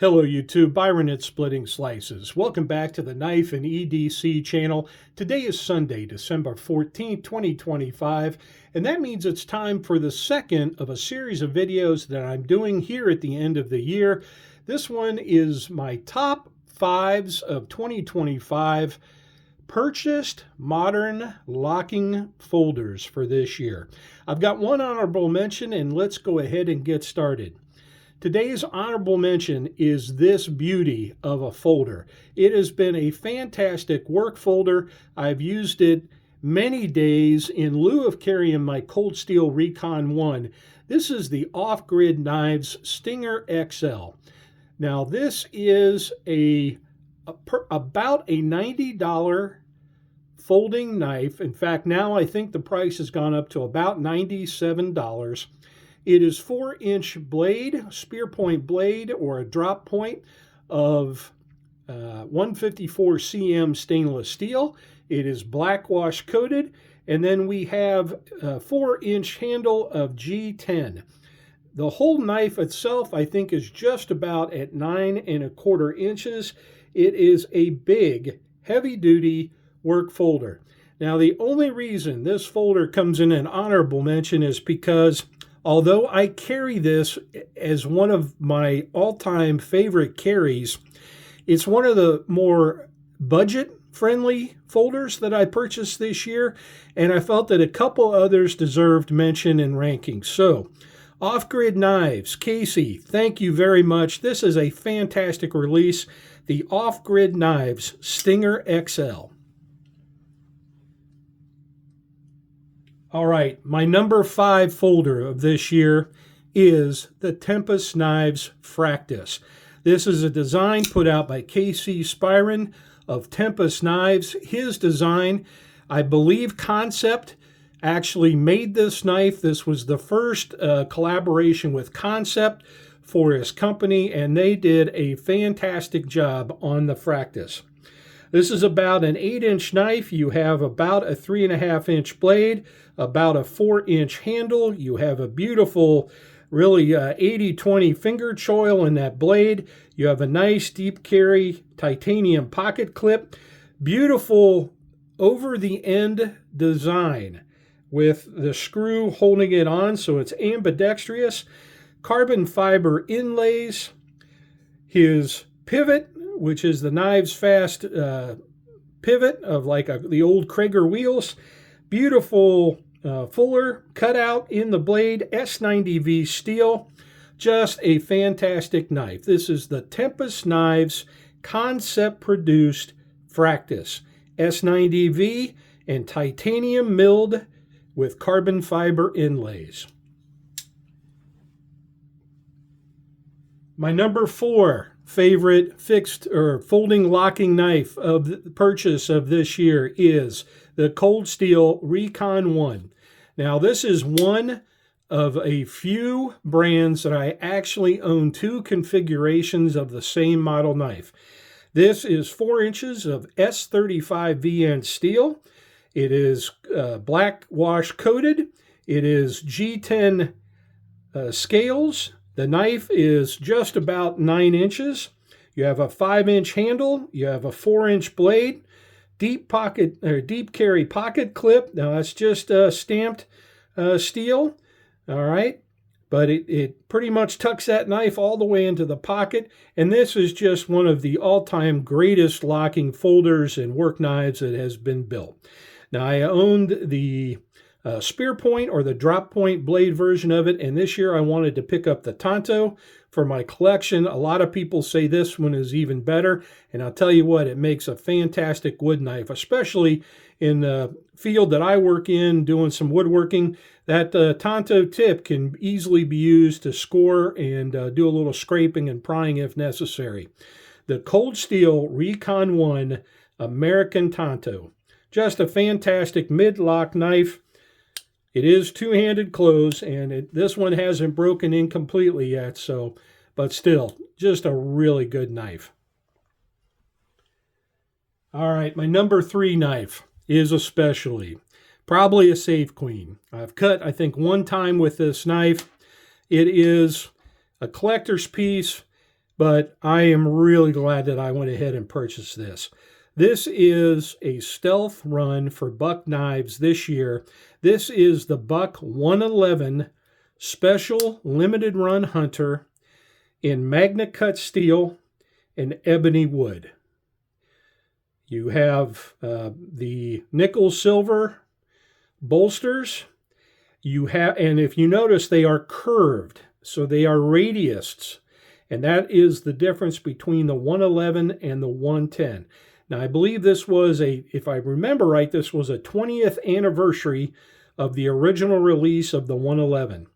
Hello YouTube, Byron at Splitting Slices. Welcome back to the Knife and EDC channel. Today is Sunday, December 14th, 2025, and that means it's time for the second of a series of videos that I'm doing here at the end of the year. This one is my top fives of 2025 purchased modern locking folders for this year. I've got one honorable mention, and let's go ahead and get started. Today's honorable mention is this beauty of a folder. It has been a fantastic work folder. I've used it many days in lieu of carrying my Cold Steel Recon 1. This is the Off-Grid Knives Stinger XL. Now this is about a $90 folding knife. In fact, now I think the price has gone up to about $97. It is 4-inch blade, spear point blade, or a drop point of 154 cm stainless steel. It is black wash coated, and then we have a 4-inch handle of G10. The whole knife itself, I think, is just about at 9¼ inches. It is a big, heavy-duty work folder. Now, the only reason this folder comes in an honorable mention is because although I carry this as one of my all-time favorite carries, it's one of the more budget-friendly folders that I purchased this year, and I felt that a couple others deserved mention and ranking. So, Off-Grid Knives, Casey, thank you very much. This is a fantastic release, the Off-Grid Knives Stinger XL. All right, my number 5 folder of this year is the Tempest Knives Fractus. This is a design put out by K.C. Spiron of Tempest Knives. His design, I believe Kansept actually made this knife. This was the first collaboration with Kansept for his company, and they did a fantastic job on the Fractus. This is about an 8-inch knife. You have about a 3.5-inch blade, about a 4-inch handle. You have a beautiful, really 80-20 finger choil in that blade. You have a nice deep carry titanium pocket clip. Beautiful over-the-end design with the screw holding it on so it's ambidextrous. Carbon fiber inlays. His pivot, which is the knives fast pivot of like the old Krager wheels. Beautiful fuller cutout in the blade, S90V steel. Just a fantastic knife. This is the Tempest Knives Kansept produced Fractus. S90V and titanium milled with carbon fiber inlays. My number 4 favorite fixed or folding locking knife of the purchase of this year is the Cold Steel Recon 1. Now, this is one of a few brands that I actually own 2 configurations of the same model knife. This is 4 inches of S35 VN steel. It is black wash coated. It is G10 scales. The knife is just about 9 inches. You have a 5-inch handle. You have a 4-inch blade. Deep carry pocket clip. Now that's just stamped steel. All right. But it pretty much tucks that knife all the way into the pocket. And this is just one of the all-time greatest locking folders and work knives that has been built. Now I owned the spear point or the drop point blade version of it, and this year I wanted to pick up the tanto for my collection. A lot of people say this one is even better, and I'll tell you what, it makes a fantastic wood knife, especially in the field that I work in doing some woodworking. That tanto tip can easily be used to score and do a little scraping and prying if necessary. The Cold Steel Recon 1 American Tanto. Just a fantastic mid-lock knife. It is two-handed close, and this one hasn't broken in completely yet, but still, just a really good knife. All right, my number 3 knife is especially probably a Save Queen. I've cut, I think, 1 time with this knife. It is a collector's piece. but I am really glad that I went ahead and purchased this. This is a stealth run for Buck Knives this year. This is the Buck 111 Special Limited Run Hunter in Magnacut steel and ebony wood. You have the nickel silver bolsters. And if you notice, they are curved, so they are radiusts. And that is the difference between the 111 and the 110. Now, I believe this was if I remember right, this was a 20th anniversary of the original release of the 111.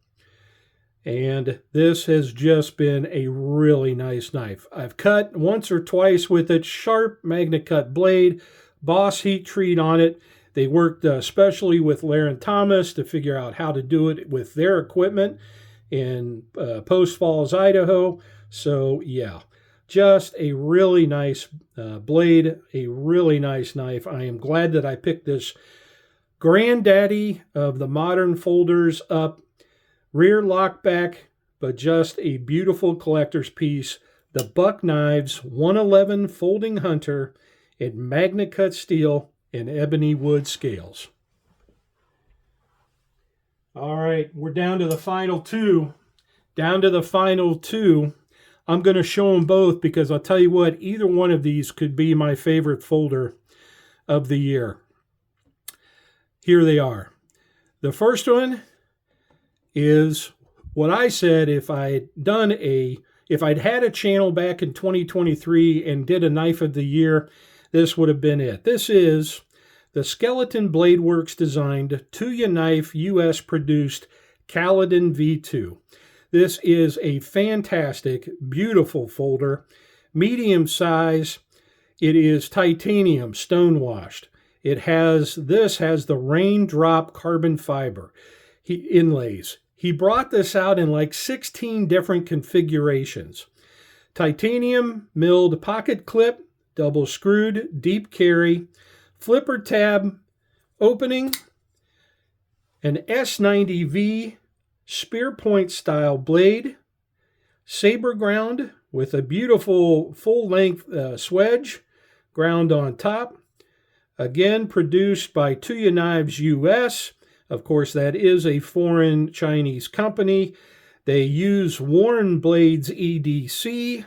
And this has just been a really nice knife. I've cut once or twice with it. Sharp Magnacut blade, Boss heat treat on it. They worked especially with Lair and Thomas to figure out how to do it with their equipment in Post Falls, Idaho. So yeah, just a really nice blade, a really nice knife. I am glad that I picked this granddaddy of the modern folders up. Rear lockback, but just a beautiful collector's piece. The Buck Knives 111 Folding Hunter in Magnacut steel and ebony wood scales. All right, we're down to the final two. I'm going to show them both because I'll tell you what, either one of these could be my favorite folder of the year. Here they are. The first one is what I said if I'd had a channel back in 2023 and did a knife of the year, this would have been it. This is the Skelton Bladeworks designed TuyaKnife US produced Caladen V2. This is a fantastic, beautiful folder, medium size. It is titanium stone washed. This has the raindrop carbon fiber inlays. He brought this out in like 16 different configurations. Titanium milled pocket clip, double screwed, deep carry, flipper tab opening, an S90V spear point style blade, saber ground with a beautiful full length swedge ground on top. Again, produced by TuyaKnives US. Of course, that is a foreign Chinese company. They use Warren Blades EDC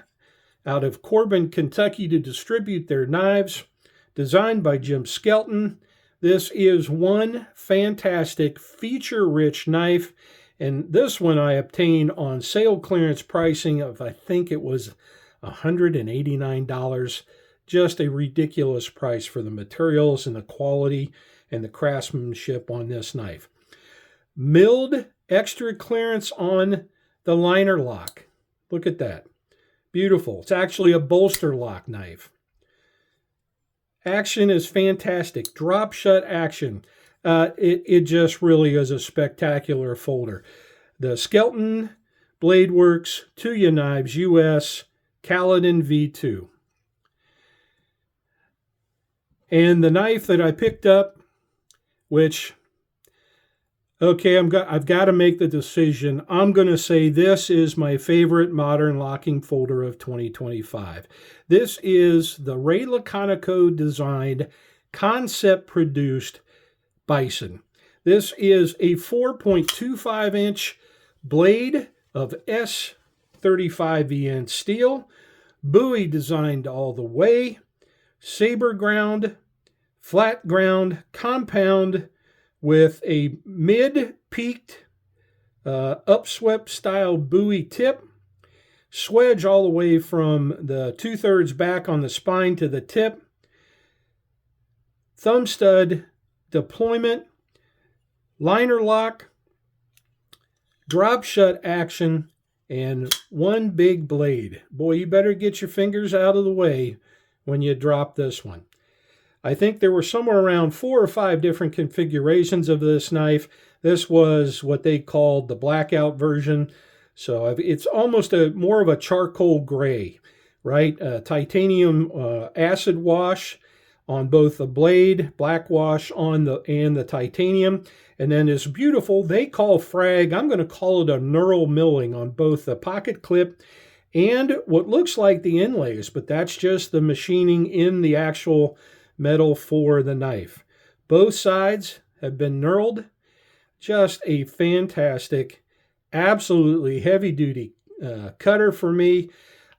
out of Corbin, Kentucky to distribute their knives. Designed by Jim Skelton. This is one fantastic feature-rich knife. And this one I obtained on sale clearance pricing of, I think it was $189. Just a ridiculous price for the materials and the quality and the craftsmanship on this knife. Milled extra clearance on the liner lock. Look at that. Beautiful. It's actually a bolster lock knife. Action is fantastic. Drop shut action. It just really is a spectacular folder. The Skelton Bladeworks TuyaKnives US Caladen V2. And the knife that I picked up, which, okay, I've got to make the decision. I'm going to say this is my favorite modern locking folder of 2025. This is the Ray Laconico designed, Kansept produced Bison. This is a 4.25 inch blade of S35VN steel, bowie designed all the way, saber ground, flat ground, compound with a mid-peaked upswept style bowie tip, swedge all the way from the 2/3 back on the spine to the tip, thumb stud deployment, liner lock, drop shut action, and one big blade. Boy, you better get your fingers out of the way when you drop this one. I think there were somewhere around 4 or 5 different configurations of this knife. This was what they called the blackout version. So it's almost more of a charcoal gray, right? Titanium acid wash on both the blade, black wash on the titanium. And then this beautiful, they call frag, I'm going to call it a knurl milling on both the pocket clip and what looks like the inlays, but that's just the machining in the actual metal for the knife. Both sides have been knurled. Just a fantastic, absolutely heavy-duty cutter for me.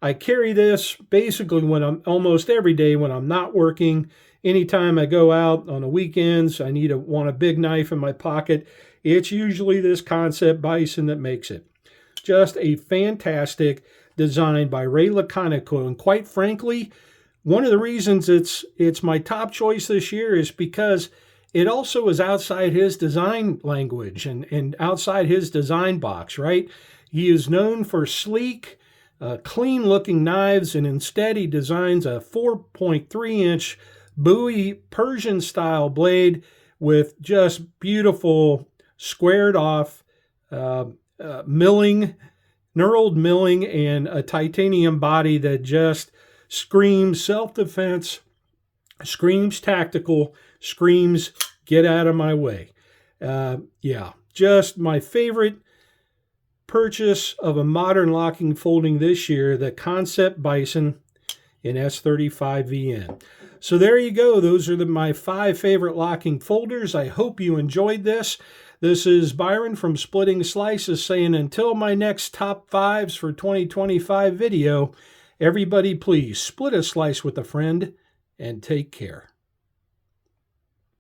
I carry this basically when I'm almost every day when I'm not working. Anytime I go out on the weekends, I want a big knife in my pocket. It's usually this Kansept Bison that makes it. Just a fantastic design by Laconico, and quite frankly, one of the reasons it's my top choice this year is because it also is outside his design language and outside his design box, right? He is known for sleek, clean-looking knives, and instead he designs a 4.3-inch bowie Persian-style blade with just beautiful squared-off milling, knurled milling, and a titanium body that just screams self-defense, screams tactical, screams get out of my way. Yeah, just my favorite purchase of a modern locking folding this year, the Kansept Bison in S35VN. So there you go. Those are my 5 favorite locking folders. I hope you enjoyed this. This is Byron from Splitting Slices saying until my next top 5s for 2025 video, everybody please split a slice with a friend and take care.